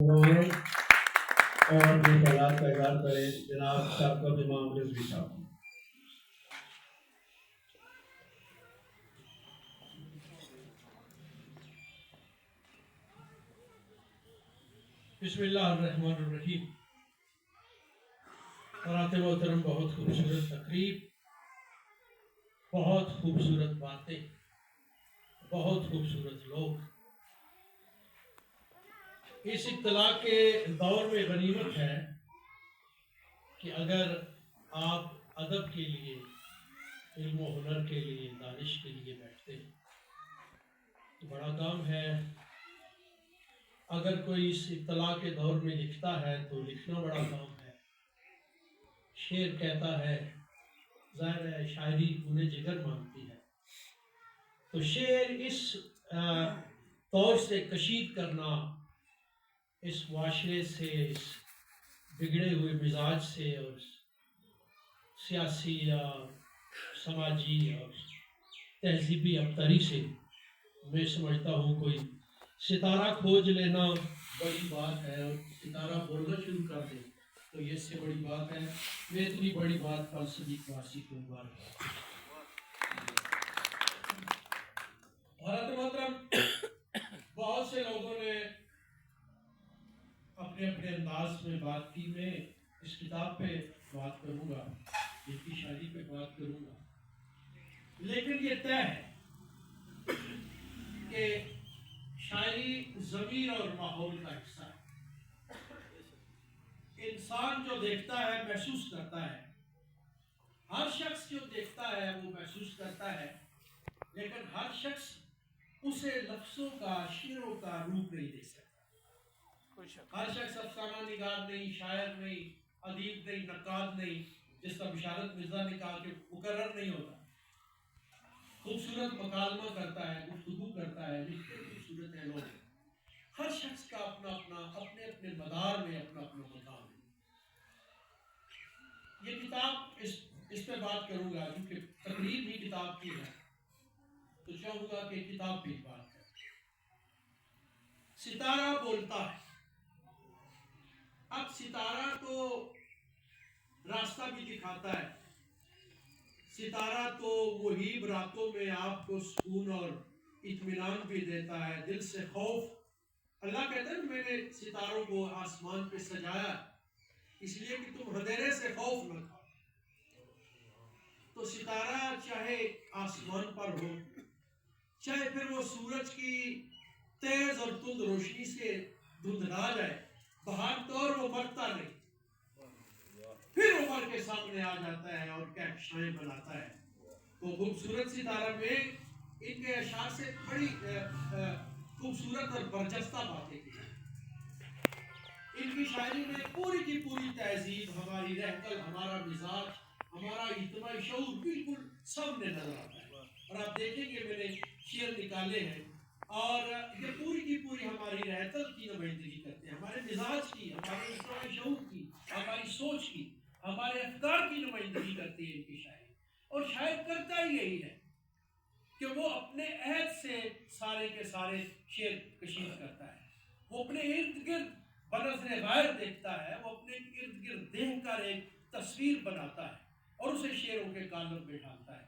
ہوئے اور جو خیالات کا اظہار کرے جناب صاحب کا امام رضوی صاحب. بسم اللہ الرحمن الرحیم. حضرات محترم، بہت خوبصورت تقریب، بہت خوبصورت باتیں، بہت خوبصورت لوگ. اس ابتلا کے دور میں غنیمت ہے کہ اگر آپ ادب کے لیے، علم و ہنر کے لیے، دانش کے لیے بیٹھتے ہیں تو بڑا کام ہے. اگر کوئی اس ابتلا کے دور میں لکھتا ہے تو لکھنا بڑا کام ہے. شعر کہتا ہے، ظاہر ہے شاعری انہیں جگر مانگتی ہے، تو شعر اس طور سے کشید کرنا، اس معاشرے سے، اس بگڑے ہوئے مزاج سے اور سیاسی یا سماجی اور تہذیبی ابتری سے، میں سمجھتا ہوں کوئی ستارہ کھوج لینا بڑی بات ہے، اور ستارہ بولنا شروع کر دے تو یہ اس سے بڑی بات ہے. میں اتنی بڑی بات فلسفی واسی کو بار حضرت محترم، بہت سے لوگوں نے اپنے اپنے انداز میں بات کی. میں اس کتاب پہ بات کروں گا، اس کی شاعری پہ بات کروں گا، لیکن یہ طے ہے کہ شاعری ضمیر اور ماحول کا حصہ ہے. انسان جو دیکھتا ہے محسوس کرتا ہے، ہر شخص جو دیکھتا ہے وہ محسوس کرتا ہے، لیکن ہر شخص اسے لفظوں کا، شعروں کا روپ نہیں دے سکتا. ہر شخص افسانہ نگار نہیں، شاعر نہیں، ادیب نہیں، نقاد نہیں. جس کا بشارت مرزا نے کہا کہ مقرر نہیں ہوتا. خوبصورت مکالمہ کرتا ہے، گفتگو کرتا ہے، لکھتے خوبصورت ہے لوگ. ہر شخص کا اپنا اپنا، اپنے اپنے مدار میں اپنا اپنا مقام ہے. یہ کتاب اس پہ بات کروں گا کیونکہ تقریب بھی کتاب کی ہے، تو چاہوں گا کہ کتاب بھی بات کرے. ستارہ بولتا ہے. اب ستارہ تو راستہ بھی دکھاتا ہے. ستارہ تو مہیب راتوں میں آپ کو سکون اور اطمینان بھی دیتا ہے، دل سے خوف. اللہ کہتا ہے میں نے ستاروں کو آسمان پہ سجایا اس لیے کہ تم اندھیرے سے خوف نہ کھاؤ. تو ستارہ چاہے آسمان پر ہو، چاہے پھر وہ سورج کی تیز اور تند روشنی سے دھندلا جائے، بہار طور وہ مرتا نہیں، پھر عمر کے سامنے آ جاتا ہے اور کہکشائیں بناتا ہے. تو خوبصورت ستارہ میں ان کے اشعار سے بڑی خوبصورت اور برجستہ باتیں کی. ان کی شاعری میں پوری کی پوری تہذیب، ہماری رہکل، ہمارا مزاج، ہمارا اجتماعی شعور بالکل سامنے نظر آتا ہے. اور آپ دیکھیں گے میں نے شعر نکالے ہیں اور یہ پوری کی پوری ہماری رہکل کی نمائندگی کرتے ہیں، ہمارے مزاج کی، ہمارے اجتماعی شعور کی، ہماری سوچ کی، ہمارے افکار کی نمائندگی کرتی ہے ان کی شاعری. اور شاعر کرتا ہی یہی ہے کہ وہ اپنے عہد سے سارے کے سارے شعر کشید کرتا ہے. وہ اپنے ارد گرد بنظر غیر دیکھتا ہے، وہ اپنے ارد گرد دیکھ کر ایک تصویر بناتا ہے اور اسے شعروں کے کالم میں ڈالتا ہے.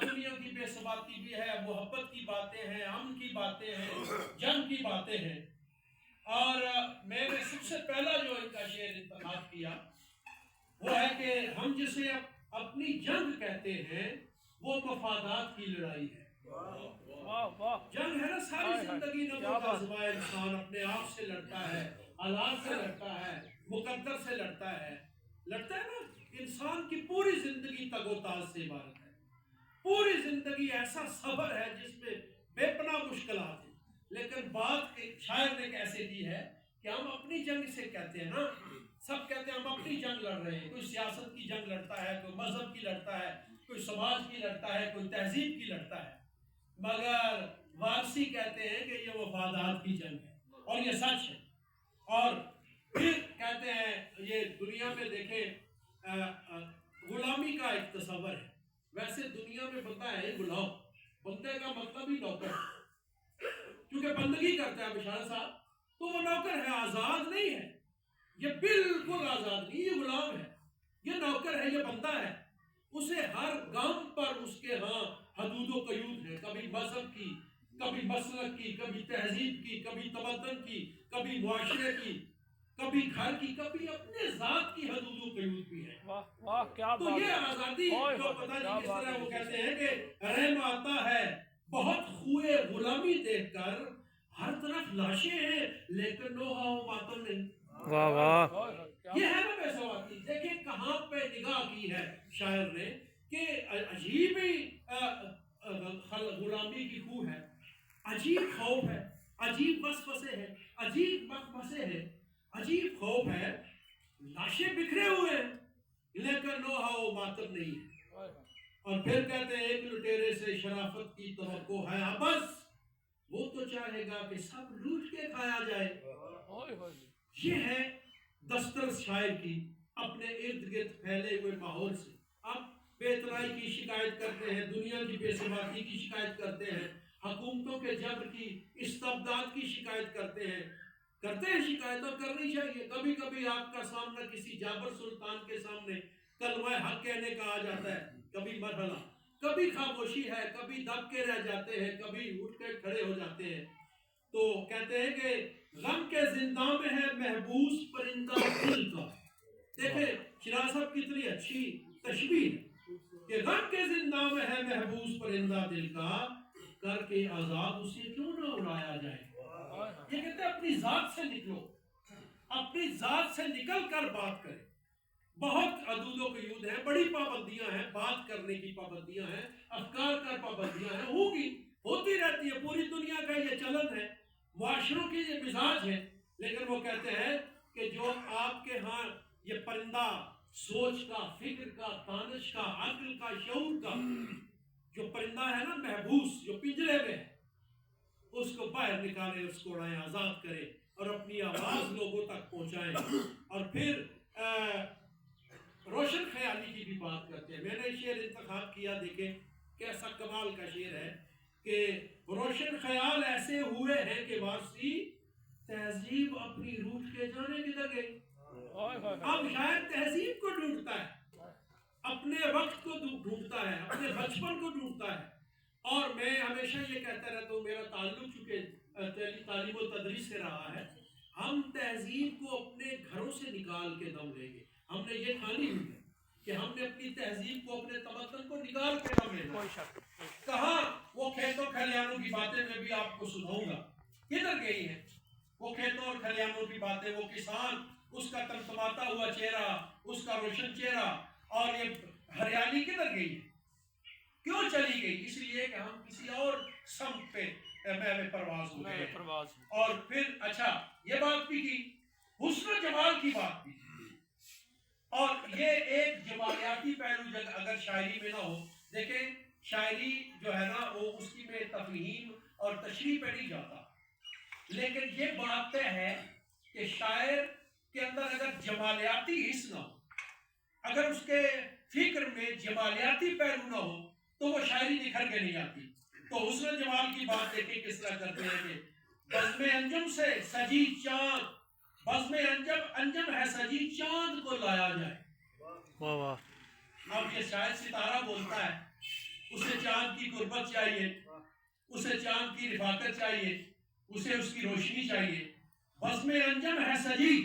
دنیا کی بے ثباتی بھی ہے، محبت کی باتیں ہیں، امن کی باتیں ہیں، جنگ کی باتیں ہیں. اور میں نے سب سے پہلا جو ان کا شعر انتخاب کیا وہ ہے کہ ہم جسے اپنی جنگ کہتے ہیں وہ مفادات کی لڑائی ہے. جنگ ہے نا ساری زندگی نبوغ انسان اپنے آپ سے لڑتا ہے، حالات سے لڑتا ہے، مقدر سے لڑتا ہے نا. انسان کی پوری زندگی تگ و تاز سے عبارت ہے. پوری زندگی ایسا صبر ہے جس میں بے پناہ مشکلات ہیں. لیکن بات شاعر نے کیسے دی ہے کہ ہم اپنی جنگ سے کہتے ہیں نا، سب کہتے ہیں ہم اپنی جنگ لڑ رہے ہیں. کوئی سیاست کی جنگ لڑتا ہے، کوئی مذہب کی لڑتا ہے، کوئی سماج کی لڑتا ہے، کوئی تہذیب کی لڑتا ہے. مگر وارسی کہتے ہیں کہ یہ مفادات کی جنگ ہے اور یہ سچ ہے. اور پھر کہتے ہیں یہ دنیا میں دیکھیں غلامی کا ایک تصور ہے. ویسے دنیا میں بندہ ہے غلام، بندے کا مطلب ہی نوکر، کیونکہ بندگی کرتا ہے بشارت صاحب تو وہ نوکر ہے آزاد نہیں ہے، یہ بالکل آزاد نہیں، یہ غلام ہے، یہ نوکر ہے، یہ بندہ ہے. اسے ہر گام پر اس کے ہاں حدود و قیود ہے، کبھی مذہب کی، کبھی مسلک کی، کبھی تہذیب کی، کبھی تمدن کی، کبھی معاشرے کی، کبھی گھر کی، کبھی اپنے ذات کی حدود و قیود بھی ہے. تو یہ آزادی جو پتہ نہیں کس طرح وہ کہتے ہیں کہ رحم آتا ہے بہت خوئے غلامی دیکھ کر، ہر طرف لاشیں ہیں لیکن نوحہ و ماتم نہیں. واہ واہ، یہ ہے نا بے سواتی. دیکھیں کہاں پہ نگاہ کی ہے شاعر نے کہ عجیب ہی غلامی کی خو ہے، عجیب خوف ہے، عجیب وسوسے ہے، عجیب مخمسے ہے، عجیب خوف ہے، لاشیں بکھرے ہوئے ہیں لیکن نوحہ و ماتم نہیں ہے. اور پھر کہتے ہیں ایک لٹیرے سے شرافت کی توقع ہے ابس، وہ تو چاہے گا کہ سب لوٹ کے کھایا جائے. یہ ہے دستر شاعر کی اپنے ارد گرد پھیلے ہوئے ماحول سے. اب بے اطلاعی کی شکایت کرتے ہیں، دنیا کی بے ثباتی کی شکایت کرتے ہیں، حکومتوں کے جبر کی، استبداد کی شکایت کرتے ہیں شکایت، اور کرنی چاہیے. کبھی کبھی آپ کا سامنا کسی جابر سلطان کے سامنے کلمہ حق کہنے کا آ جاتا ہے، کبھی مرحلہ، کبھی خاموشی ہے، کبھی دب کے رہ جاتے ہیں، کبھی اٹھ کے کھڑے ہو جاتے ہیں. تو کہتے ہیں کہ غم کے زنداں میں ہے محبوس پرندہ دل کا. دیکھیں شیراز صاحب کتنی اچھی تشبیہ ہے کہ غم کے زنداں میں ہے محبوس پرندہ دل کا، کر کے آزاد اسے کیوں نہ اڑایا جائے. یہ کہتے ہیں اپنی ذات سے نکلو، اپنی ذات سے نکل کر بات کریں. بہت حدود و قیود ہیں، بڑی پابندیاں ہیں، بات کرنے کی پابندیاں ہیں، افکار کا پابندیاں ہیں، ہوتی رہتی ہے. پوری دنیا کا یہ چلن ہے، معاشروں کی یہ مزاج ہے. لیکن وہ کہتے ہیں کہ جو آپ کے ہاں یہ پرندہ سوچ کا، فکر کا، دانش کا، عقل کا، شعور کا جو پرندہ ہے نا محبوس، جو پنجرے میں ہے، اس کو باہر نکالے، اس کو اڑائیں، آزاد کرے اور اپنی آواز لوگوں تک پہنچائیں. اور پھر روشن خیالی کی بھی بات کرتے ہیں. میں نے شعر انتخاب کیا، دیکھیں کیسا کمال کا شعر ہے کہ روشن خیال ایسے ہوئے ہیں کہ وارسی تہذیب اپنی روٹ کے جانے کدھر گئی. اب شاید تہذیب کو ڈھونڈتا ہے، اپنے وقت کو ڈھونڈتا ہے، اپنے بچپن کو ڈھونڈتا ہے. اور میں ہمیشہ یہ کہتا رہتا ہوں، میرا تعلق چونکہ تعلیم و تدریس سے رہا ہے، ہم تہذیب کو اپنے گھروں سے نکال کے دم لیں گے. ہم نے یہ ٹھانی ہوئی ہے کہ ہم نے اپنی تہذیب کو، اپنے تمدن کو نکال کے دم لینا. کہاں وہ کھیتوں کھلیانوں کی باتیں میں بھی آپ کو سناؤں گا، کدھر گئی ہیں وہ کھیتوں اور کھلیانوں کی باتیں؟ وہ کسان، اس کا تمتماتا ہوا چہرہ، اس کا روشن چہرہ، اور یہ ہریالی کدھر گئی ہے؟ کیوں چلی گئی؟ اس لیے کہ ہم کسی اور سمت پہ میں پرواز ہو گئے. اور پھر اچھا یہ بات بھی کی، حسن و جمال کی بات بھی کی. اور یہ ایک جمالیاتی پہلو اگر شاعری میں نہ ہو، دیکھیں شاعری جو ہے نا وہ اس کی میں تفہیم اور تشریح پہ نہیں جاتا، لیکن یہ بات طے ہے کہ شاعر کے اندر اگر جمالیاتی حص نہ ہو، اگر اس کے فکر میں جمالیاتی پہلو نہ ہو تو وہ شاعری نکھر کے نہیں آتی. تو حسن جمال کی بات دیکھیں کس طرح کرتے ہیں کہ بزم انجم سے سجی چاند، بزم انجم ہے سجی چاند کو لایا جائے. واہ واہ. اب یہ شاید ستارہ بولتا ہے، اسے چاند کی قربت چاہیے، اسے چاند کی رفاقت چاہیے، اسے اس کی روشنی چاہیے. بزم انجم ہے سجی،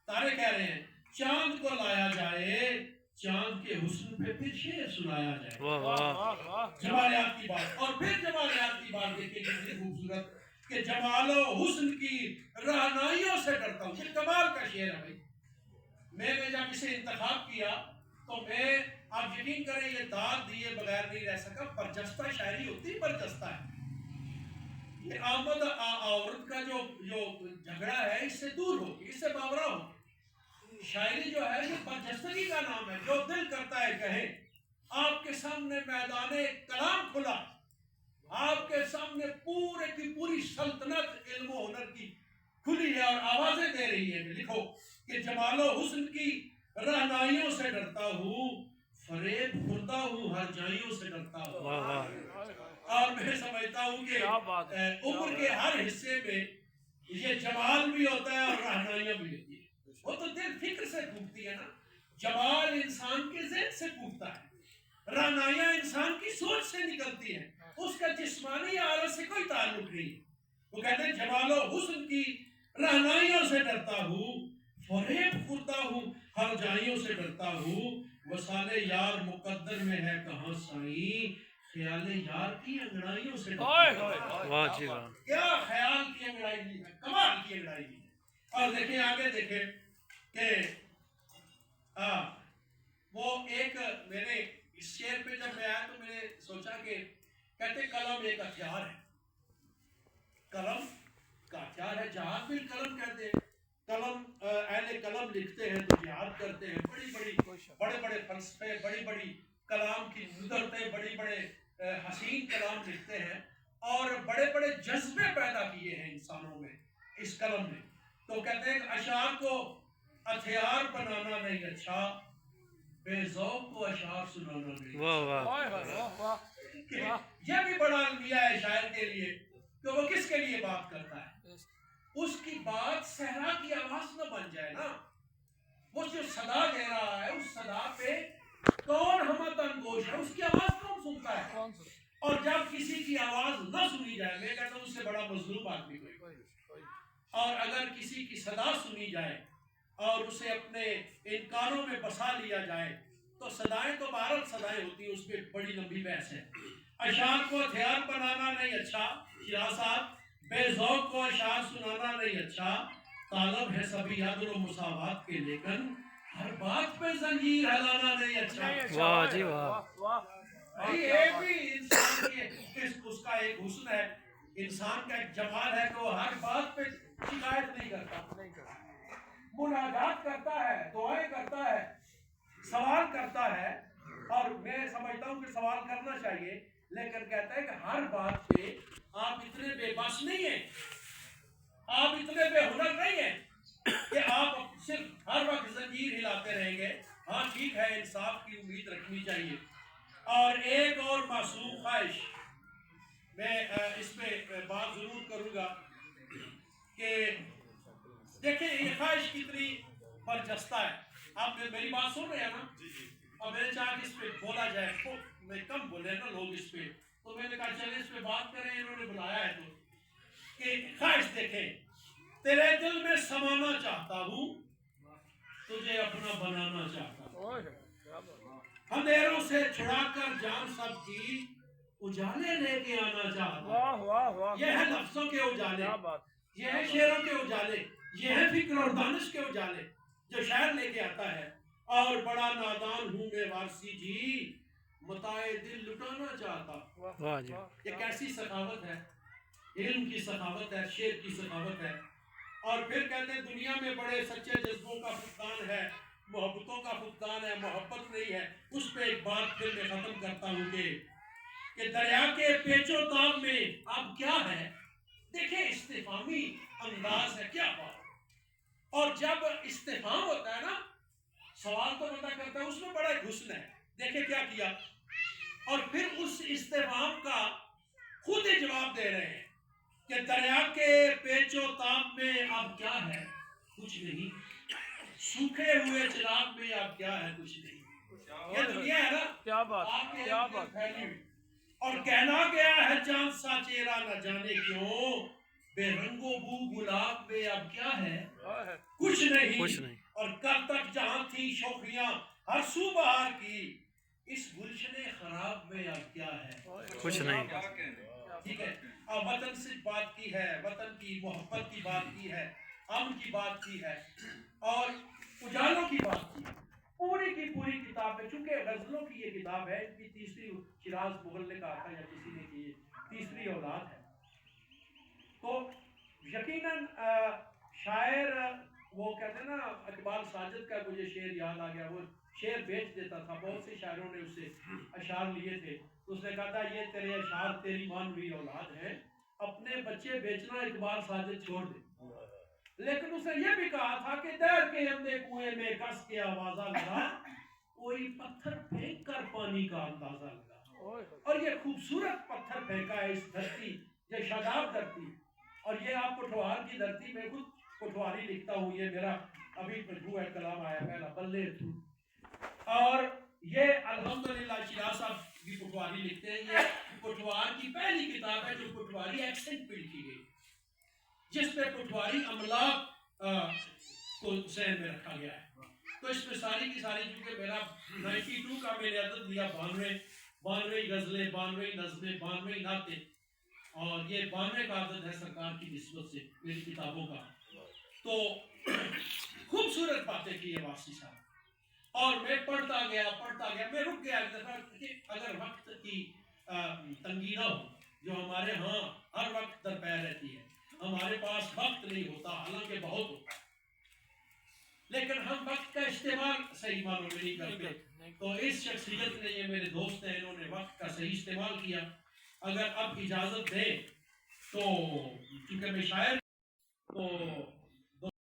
تارے کہہ رہے ہیں چاند کو لایا جائے، چاند کے حسن پہ پھر شعر سنایا جائے. واہ واہ. جمالیات کی بات. اور پھر جمالیات کی بات دیکھیں کتنی خوبصورت کہ جمال و حسن کی رہنائیوں سے ڈرتا ہوں. یہ کمال کا شعر ہے بھائی. میں نے جب اسے انتخاب کیا تو میں، آپ یقین کریں یہ داد دیے بغیر نہیں رہ سکا. برجستہ شاعری ہوتی، برجستہ ہے. یہ آمد عورت کا جو جھگڑا ہے اس سے دور ہوگی، اس سے باورا ہوگی. شاعری جو ہے یہ برجستگی کا نام ہے. جو دل کرتا ہے کہے. آپ کے سامنے میدان کلام کھلا، آپ کے سامنے پورے کی پوری سلطنت علم و ہنر کی کھلی ہے اور آوازیں دے رہی ہے. لکھو کہ جمال و حسن کی رہنائیوں سے ڈرتا ہوں، فریب خوردا ہوں، ہر جائیوں سے ڈرتا ہوں. اور میں سمجھتا ہوں کہ عمر کے ہر حصے میں یہ جمال بھی ہوتا ہے اور رہنائیاں بھی لیتی ہے. وہ تو دل فکر سے پھوٹتی ہے نا. جمال انسان کے ذہن سے پھوٹتا ہے, رہنائیاں انسان کی سوچ سے نکلتی ہیں, اس کا جسمانی حالت سے کوئی تعلق نہیں. وہ کہتے ہیں جمال و حسن کی رہنائیوں سے ڈرتا ہوں, فریب خورتا ہوں, ہر جائیوں سے ڈرتا ہوں, وصال یار مقدر میں ہے کہاں سائیں, خیال یار کی انگڑائیوں سے ڈرتا ہوں. واہ جی واہ. کیا خیال کی انگڑائی دی ہے, کمال کی انگڑائی دی ہے. اور دیکھیں آگے دیکھیں کہ وہ ایک, میں نے اس شعر پہ جب میں آیا تو میں نے سوچا کہ کہتے قلم ایک ہتھیار ہے, قلم کا ہتھیار ہے, جہاد بھی قلم کہتے ہیں. قلم اہل قلم لکھتے ہیں تو جہاد کرتے ہیں, بڑے بڑے فلسفے, بڑی بڑی کلام کی ندرتیں, بڑی بڑے حسین کلام لکھتے ہیں, اور بڑے بڑے جذبے پیدا کیے ہیں انسانوں میں اس قلم نے. تو کہتے ہیں اشعار کو ہتھیار بنانا نہیں اچھا, بے ذوق کو اشعار سنانا نہیں. واہ واہ. یہ بھی بڑا المیہ ہے شاعر کے لیے کہ وہ کس کے لیے بات کرتا ہے, اس کی بات صحرا کی آواز نہ بن جائے نا. وہ جو صدا دے رہا ہے اس صدا پہ کون ہمت انگوش ہے, اس کی آواز کون سنتا ہے. اور جب کسی کی آواز نہ سنی جائے, میں کہتا ہوں اس سے بڑا مظلوم آدمی کوئی. اور اگر کسی کی صدا سنی جائے اور اسے اپنے ان کانوں میں بسا لیا جائے تو صدائیں تو بہرحال صدائیں ہوتی ہیں, اس پہ بڑی لمبی بحث ہے. اشعار کو ہتھیار بنانا نہیں اچھا, شیراز صاحب, بے ذوق کو اشعار سنانا نہیں اچھا, طالب ہے سبھی عدل و مساوات کے لیکن ہر بات پہ زنجیر ہلانا نہیں اچھا. واہ جی واہ. یہ بھی انسان کی اس کا ایک حسن ہے, انسان کا ایک جمال ہے کہ وہ ہر بات پہ شکایت نہیں کرتا, مناجات کرتا ہے, دعائیں کرتا ہے, سوال کرتا ہے. اور میں سمجھتا ہوں کہ سوال کرنا چاہیے, لیکن کہتا ہے کہ ہر بات پہ آپ اتنے بے بس نہیں ہیں, آپ اتنے بے ہنر نہیں ہیں کہ آپ صرف ہر وقت زنجیر ہلاتے رہیں گے. ہاں ٹھیک ہے, انصاف کی امید رکھنی چاہیے. اور ایک اور معصوم خواہش, میں اس پہ بات ضرور کروں گا کہ دیکھیں یہ خواہش کتنی برجستہ ہے. آپ میری بات سن رہے ہیں نا, اور میں نے چاہا کہ اس پہ بولا جائے, میں کم بولے نا لوگ اس پہ, تو میں نے کہا چلے اس پہ بات کریں, انہوں نے بلایا ہے تو کہ خواہش دیکھیں, تیرے دل میں سمانا چاہتا ہوں, تجھے اپنا بنانا چاہتا ہوں, اندھیروں سے چھڑا کر جان سب کی اجالے لے کے آنا چاہتا ہوں. یہ ہے لفظوں کے اجالے, یہ ہے شعروں کے اجالے, یہ ہے فکر اور دانش کے اجالے جو شاعر لے کے آتا ہے. اور بڑا نادان ہوں میں وارسی جی, متاع دل لٹانا چاہتا. واہ جی. یہ کیسی سخاوت ہے, علم کی سخاوت ہے, شعر کی سخاوت ہے. اور پھر کہتے ہیں دنیا میں بڑے سچے جذبوں کا فقدان ہے, محبتوں کا فقدان ہے, محبت نہیں ہے. اس پہ ایک بات پھر میں ختم کرتا ہوں کہ دریا کے پیچ و تاب میں اب کیا ہے. دیکھیں استفہامی انداز ہے, کیا بات. اور جب استفہام ہوتا ہے نا, سوال تو بندہ کرتا ہے, اس میں بڑا حسن ہے. دیکھیں کیا کیا, اور پھر اس استفہام کا خود ہی جواب دے رہے ہیں کہ دریا کے پیچ و تاب میں اب کیا ہے, کچھ نہیں. سوکھے ہوئے چراغ میں اب کیا ہے, کچھ نہیں. یہ دنیا ہے نا, کیا بات, کیا بات. اور کہنا گیا ہے چاند سا چہرہ نہ جانے کیوں, بے رنگ و بو گلاب میں اب کیا ہے, کچھ نہیں. اور کل تک جہاں تھی شوخیاں ہر سو بہار کی, اس گلشن خراب میں اب کیا ہے, کچھ نہیں. ٹھیک ہے. اور وطن سے بات کی ہے, وطن کی محبت کی بات کی ہے, امن کی بات کی ہے, اور اجالوں کی بات کی. پوری کی پوری کتاب ہے, چونکہ غزلوں کی یہ کتاب ہے, ان کی تیسری, شیراز مغل نے کہا تھا یا کسی نے کی, تیسری اولاد ہے. تو یقیناً شاعر, وہ کہتے ہیں نا, اقبال ساجد کا مجھے شعر یاد آ گیا, وہ شعر بیچ دیتا تھا, بہت سے شاعروں نے اس سے اشعار لیے تھے. اس نے کہا تھا یہ تیرے اشعار تیری مانوی اولاد ہیں, اپنے بچے بیچنا اقبال ساجد چھوڑ دے. لیکن اس نے یہ بھی کہا تھا کہ دیر کے اندے کنویں میں کس کے آوازہ لگا, کوئی پتھر پھینک کر پانی کا اندازہ لگا. اور یہ خوبصورت پتھر پھینکا ہے اس دھرتی, یہ شاداب دھرتی, اور یہ آپ پٹھوار کی دھرتی میں خود پٹواری لکھتا ہوں، یہ میرا ابھی مجموعہ کلام آیا پہلا بلے تو، اور یہ الحمدللہ شیراز صاحب بھی پٹواری لکھتے ہیں. یہ پٹوار کی پہلی کتاب ہے جو پٹواری ایکسنٹ پہ لکھی گئی، جس پہ پٹواری املاک کو ذہن میں رکھا گیا ہے. تو اس میں ساری کی ساری، کیونکہ میرا 92 کا میں نے عدد دیا 92 غزلیں، 92 نظمیں، 92 نعتیں، اور یہ 92 کا عدد ہے سرکار کی نسبت سے میری کتابوں کا. تو خوبصورت باتیں کی ہے واسی صاحب، اور میں پڑھتا گیا، میں رک گیا ایک دفعہ کہ اگر وقت کی تنگی نہ ہو، جو ہمارے ہاں ہر وقت درپیر رہتی ہے، ہمارے پاس وقت نہیں ہوتا، حالانکہ بہت ہوتا ہے، لیکن ہم وقت کا استعمال صحیح معنوں میں نہیں کرتے. تو اس شخصیت نے، یہ میرے دوست ہیں، انہوں نے وقت کا صحیح استعمال کیا. اگر اب اجازت دیں تو چونکہ میں شاعر، تو